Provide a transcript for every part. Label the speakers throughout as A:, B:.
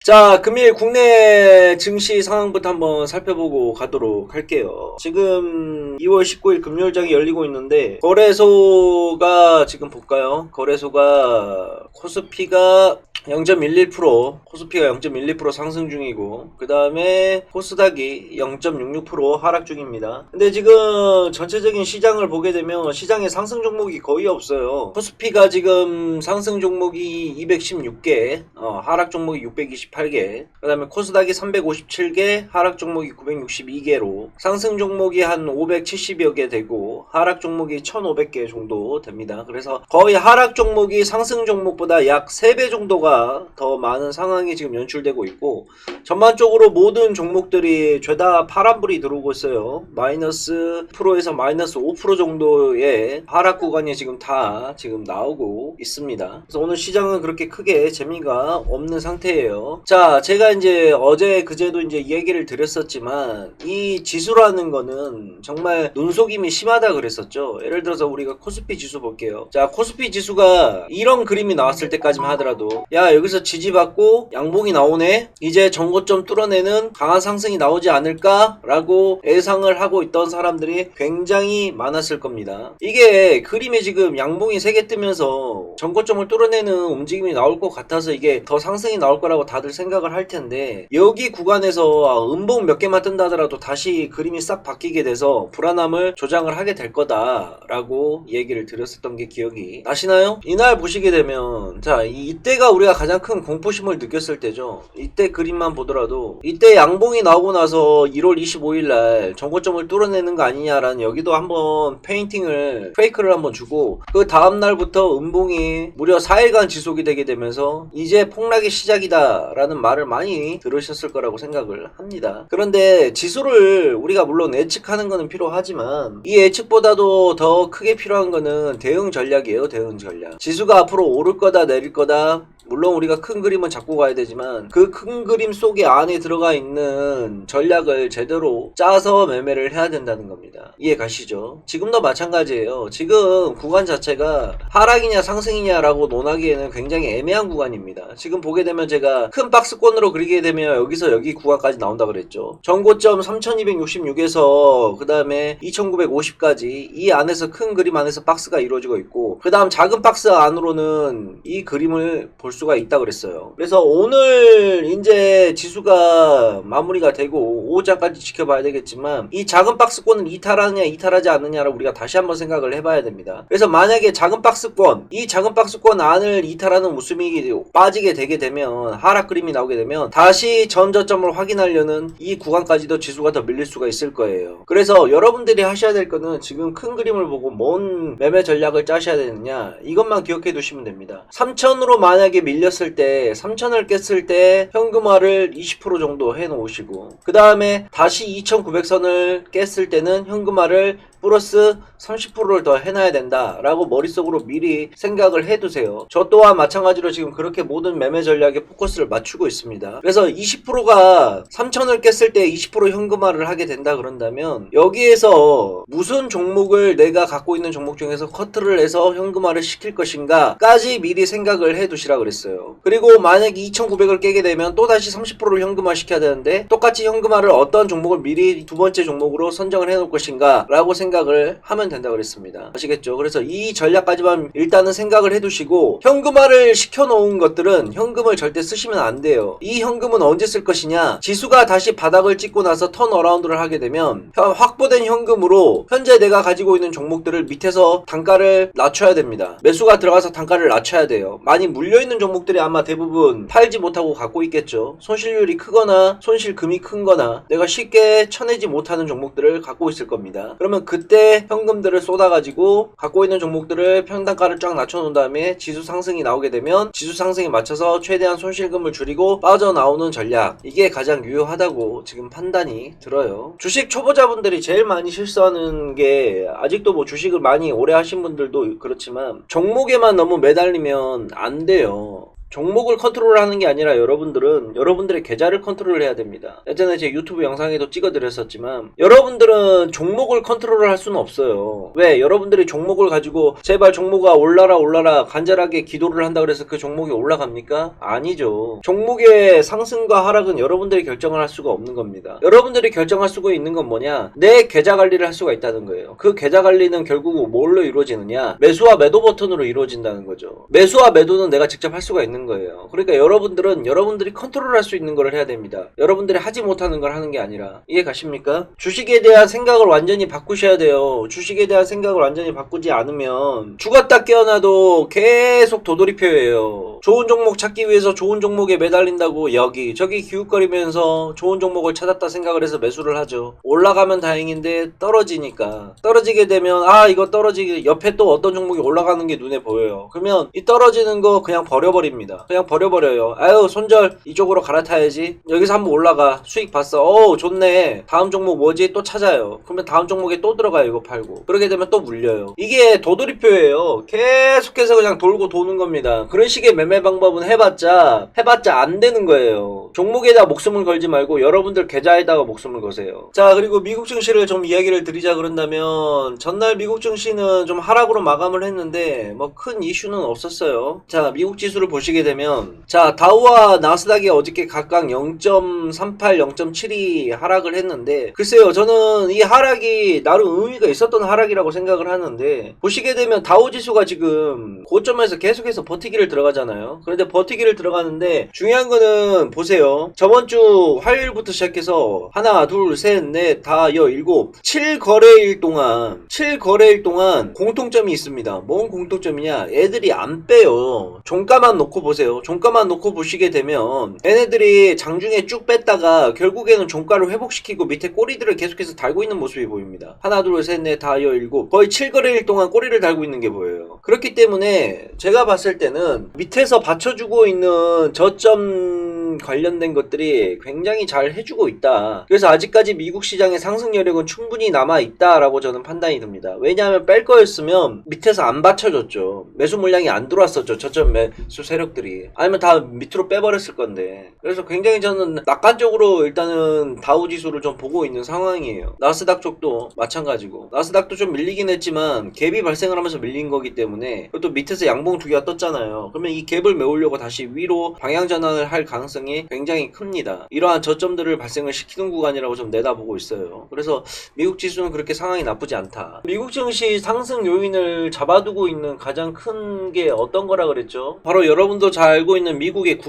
A: 자, 금일 국내 증시 상황부터 한번 살펴보고 가도록 할게요. 지금 2월 19일 금요일장이 열리고 있는데 거래소가 지금 볼까요? 거래소가 코스피가 0.11%, 코스피가 0.12% 상승 중이고 그 다음에 코스닥이 0.66% 하락 중입니다. 근데 지금 전체적인 시장을 보게 되면 시장에 상승 종목이 거의 없어요. 코스피가 지금 상승 종목이 216개, 하락 종목이 628개, 그 다음에 코스닥이 357개, 하락 종목이 962개로 상승 종목이 한 570여 개 되고 하락 종목이 1500개 정도 됩니다. 그래서 거의 하락 종목이 상승 종목보다 약 3배 정도가 더 많은 상황이 지금 연출되고 있고 전반적으로 모든 종목들이 죄다 파란불이 들어오고 있어요. 마이너스 프로에서 마이너스 5% 정도의 하락 구간이 지금 다 지금 나오고 있습니다. 그래서 오늘 시장은 그렇게 크게 재미가 없는 상태예요. 자, 제가 이제 어제 그제도 이제 얘기를 드렸었지만 이 지수라는 거는 정말 눈속임이 심하다 그랬었죠. 예를 들어서 우리가 코스피 지수 볼게요. 자, 코스피 지수가 이런 그림이 나왔을 때까지만 하더라도 야, 여기서 지지받고 양봉이 나오네, 이제 전고점 뚫어내는 강한 상승이 나오지 않을까 라고 예상을 하고 있던 사람들이 굉장히 많았을 겁니다. 이게 그림에 지금 양봉이 3개 뜨면서 전고점을 뚫어내는 움직임이 나올 것 같아서 이게 더 상승이 나올 거라고 다들 생각을 할 텐데 여기 구간에서 음봉 몇 개만 뜬다 하더라도 다시 그림이 싹 바뀌게 돼서 불안함을 조장을 하게 될 거다 라고 얘기를 드렸었던 게 기억이 나시나요? 이날 보시게 되면 자, 이때가 우리가 가장 큰 공포심을 느꼈을 때죠. 이때 그림만 보더라도 이때 양봉이 나오고 나서 1월 25일 날 전고점을 뚫어내는 거 아니냐라는 여기도 한번 페인팅을 페이크를 한번 주고 그 다음날부터 음봉이 무려 4일간 지속이 되게 되면서 이제 폭락의 시작이다 라는 말을 많이 들으셨을 거라고 생각을 합니다. 그런데 지수를 우리가 물론 예측하는 거는 필요하지만 이 예측보다도 더 크게 필요한 거는 대응 전략이에요. 대응 전략. 지수가 앞으로 오를 거다 내릴 거다, 물론 우리가 큰 그림은 잡고 가야 되지만 그 큰 그림 속에 안에 들어가 있는 전략을 제대로 짜서 매매를 해야 된다는 겁니다. 이해 가시죠? 지금도 마찬가지예요. 지금 구간 자체가 하락이냐 상승이냐라고 논하기에는 굉장히 애매한 구간입니다. 지금 보게 되면 제가 큰 박스권으로 그리게 되면 여기서 여기 구간까지 나온다 그랬죠. 전고점 3266에서 그 다음에 2950까지 이 안에서 큰 그림 안에서 박스가 이루어지고 있고 그 다음 작은 박스 안으로는 이 그림을 볼 수가 있다 그랬어요. 그래서 오늘 이제 지수가 마무리가 되고 오후장까지 지켜봐야 되겠지만 이 작은 박스권을 이탈하느냐 이탈하지 않느냐를 우리가 다시 한번 생각을 해봐야 됩니다. 그래서 만약에 작은 박스권, 이 작은 박스권 안을 이탈하는 웃음이 빠지게 되게 되면 하락 그림이 나오게 되면 다시 전 저점을 확인하려는 이 구간까지도 지수가 더 밀릴 수가 있을 거예요. 그래서 여러분들이 하셔야 될 거는 지금 큰 그림을 보고 뭔 매매 전략을 짜셔야 되느냐 이것만 기억해 두시면 됩니다. 3000으로 만약에 밀렸을 때 3000을 깼을 때 현금화를 20% 정도 해 놓으시고 그 다음에 다시 2900선을 깼을 때는 현금화를 플러스 30%를 더 해놔야 된다 라고 머릿속으로 미리 생각을 해두세요. 저 또한 마찬가지로 지금 그렇게 모든 매매 전략에 포커스를 맞추고 있습니다. 그래서 20%가 3000을 깼을 때 20% 현금화를 하게 된다 그런다면 여기에서 무슨 종목을 내가 갖고 있는 종목 중에서 커트를 해서 현금화를 시킬 것인가 까지 미리 생각을 해두시라 그랬어요. 그리고 만약에 2900을 깨게 되면 또다시 30%를 현금화 시켜야 되는데 똑같이 현금화를 어떤 종목을 미리 두 번째 종목으로 선정을 해놓을 것인가 라고 생각을 하면 된다고 그랬습니다. 아시겠죠? 그래서 이 전략까지만 일단은 생각을 해두시고 현금화를 시켜놓은 것들은 현금을 절대 쓰시면 안 돼요. 이 현금은 언제 쓸 것이냐, 지수가 다시 바닥을 찍고 나서 턴어라운드를 하게 되면 확보된 현금으로 현재 내가 가지고 있는 종목들을 밑에서 단가를 낮춰야 됩니다. 매수가 들어가서 단가를 낮춰야 돼요. 많이 물려있는 종목들이 아마 대부분 팔지 못하고 갖고 있겠죠. 손실률이 크거나 손실금이 큰 거나 내가 쉽게 쳐내지 못하는 종목들을 갖고 있을 겁니다. 그러면 그때 현금들을 쏟아가지고 갖고 있는 종목들을 평단가를 쫙 낮춰놓은 다음에 지수 상승이 나오게 되면 지수 상승에 맞춰서 최대한 손실금을 줄이고 빠져나오는 전략, 이게 가장 유효하다고 지금 판단이 들어요. 주식 초보자분들이 제일 많이 실수하는 게 아직도 뭐 주식을 많이 오래 하신 분들도 그렇지만 종목에만 너무 매달리면 안 돼요. 종목을 컨트롤하는 게 아니라 여러분들은 여러분들의 계좌를 컨트롤해야 됩니다. 예전에 제 유튜브 영상에도 찍어드렸었지만 여러분들은 종목을 컨트롤할 수는 없어요. 왜? 여러분들이 종목을 가지고 제발 종목아 올라라 간절하게 기도를 한다 그래서 그 종목이 올라갑니까? 아니죠. 종목의 상승과 하락은 여러분들이 결정을 할 수가 없는 겁니다. 여러분들이 결정할 수가 있는 건 뭐냐? 내 계좌 관리를 할 수가 있다는 거예요. 그 계좌 관리는 결국 뭘로 이루어지느냐? 매수와 매도 버튼으로 이루어진다는 거죠. 매수와 매도는 내가 직접 할 수가 있는 거예요. 그러니까 여러분들은 여러분들이 컨트롤할 수 있는 걸 해야 됩니다. 여러분들이 하지 못하는 걸 하는 게 아니라. 이해 가십니까? 주식에 대한 생각을 완전히 바꾸셔야 돼요. 주식에 대한 생각을 완전히 바꾸지 않으면 죽었다 깨어나도 계속 도돌이표예요. 좋은 종목 찾기 위해서 좋은 종목에 매달린다고 여기저기 기웃거리면서 좋은 종목을 찾았다 생각을 해서 매수를 하죠. 올라가면 다행인데 떨어지니까. 떨어지게 되면 이거 떨어지게 옆에 또 어떤 종목이 올라가는 게 눈에 보여요. 그러면 이 떨어지는 거 그냥 버려버립니다. 그냥 버려버려요. 아유 손절 이쪽으로 갈아타야지. 여기서 한번 올라가. 수익 봤어. 좋네. 다음 종목 뭐지? 또 찾아요. 그러면 다음 종목에 또 들어가요. 이거 팔고. 그러게 되면 또 물려요. 이게 도돌이표예요. 계속해서 그냥 돌고 도는 겁니다. 그런 식의 매매 방법은 해봤자 안 되는 거예요. 종목에다 목숨을 걸지 말고 여러분들 계좌에다가 목숨을 거세요. 자, 그리고 미국 증시를 좀 이야기를 드리자 그런다면 전날 미국 증시는 좀 하락으로 마감을 했는데 뭐 큰 이슈는 없었어요. 자, 미국 지수를 보시게 되면 자, 다우와 나스닥이 어저께 각각 0.38, 0.72 하락을 했는데 글쎄요, 저는 이 하락이 나름 의미가 있었던 하락이라고 생각을 하는데 보시게 되면 다우 지수가 지금 고점에서 계속해서 버티기를 들어가잖아요. 그런데 버티기를 들어가는데 중요한 거는 보세요. 저번 주 화요일부터 시작해서 하나, 둘, 셋, 넷, 다, 일곱 7거래일 동안 공통점이 있습니다. 뭔 공통점이냐? 애들이 안 빼요. 종가만 놓고 보세요. 종가만 놓고 보시게 되면 얘네들이 장중에 쭉 뺐다가 결국에는 종가를 회복시키고 밑에 꼬리들을 계속해서 달고 있는 모습이 보입니다. 하나, 둘, 셋, 넷, 다, 일곱 거의 7거래일 동안 꼬리를 달고 있는 게 보여요. 그렇기 때문에 제가 봤을 때는 밑에서 받쳐주고 있는 저점 관련된 것들이 굉장히 잘 해주고 있다. 그래서 아직까지 미국 시장의 상승 여력은 충분히 남아있다라고 저는 판단이 듭니다. 왜냐하면 뺄 거였으면 밑에서 안 받쳐줬죠. 매수 물량이 안 들어왔었죠. 저점 매수 세력들이. 아니면 다 밑으로 빼버렸을 건데. 그래서 굉장히 저는 낙관적으로 일단은 다우지수를 좀 보고 있는 상황이에요. 나스닥 쪽도 마찬가지고. 나스닥도 좀 밀리긴 했지만 갭이 발생을 하면서 밀린 거기 때문에 또 밑에서 양봉 두 개가 떴잖아요. 그러면 이 갭을 메우려고 다시 위로 방향 전환을 할 가능성이 굉장히 큽니다. 이러한 저점들을 발생을 시키는 구간이라고 좀 내다보고 있어요. 그래서 미국 지수는 그렇게 상황이 나쁘지 않다. 미국 증시 상승 요인을 잡아두고 있는 가장 큰 게 어떤 거라 그랬죠? 바로 여러분도 잘 알고 있는 미국의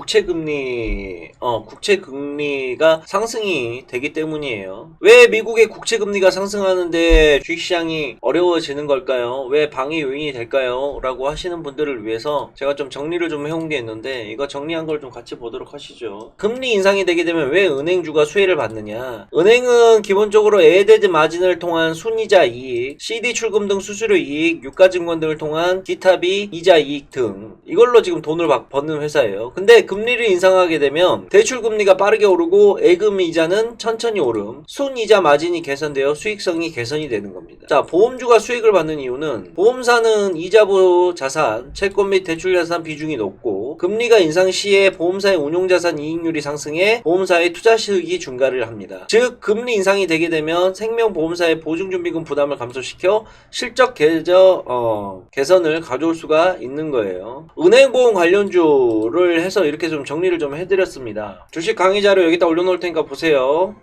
A: 국채금리가 상승이 되기 때문이에요. 왜 미국의 국채금리가 상승하는데 주식시장이 어려워지는 걸까요? 왜 방해 요인이 될까요? 라고 하시는 분들을 위해서 제가 좀 정리를 좀 해온 게 있는데 이거 정리한 걸 좀 같이 보도록 하시죠. 금리 인상이 되게 되면 왜 은행주가 수혜를 받느냐? 은행은 기본적으로 에이데드 마진을 통한 순이자 이익, CD 출금 등 수수료 이익, 유가증권 등을 통한 기타비, 이자 이익 등 이걸로 지금 돈을 버는 회사예요. 근데 금리를 인상하게 되면 대출금리가 빠르게 오르고 예금 이자는 천천히 오름, 순이자 마진이 개선되어 수익성이 개선이 되는 겁니다. 자, 보험주가 수익을 받는 이유는 보험사는 이자부 자산, 채권 및 대출 자산 비중이 높고 금리가 인상 시에 보험사의 운용자산 이익률이 상승해 보험사의 투자 수익이 증가를 합니다. 즉 금리 인상이 되게 되면 생명보험사의 보증준비금 부담을 감소시켜 실적 개선을 가져올 수가 있는 거예요. 은행보험 관련주를 해서 이렇게 좀 정리를 좀 해드렸습니다. 주식 강의 자료 여기다 올려놓을 테니까 보세요.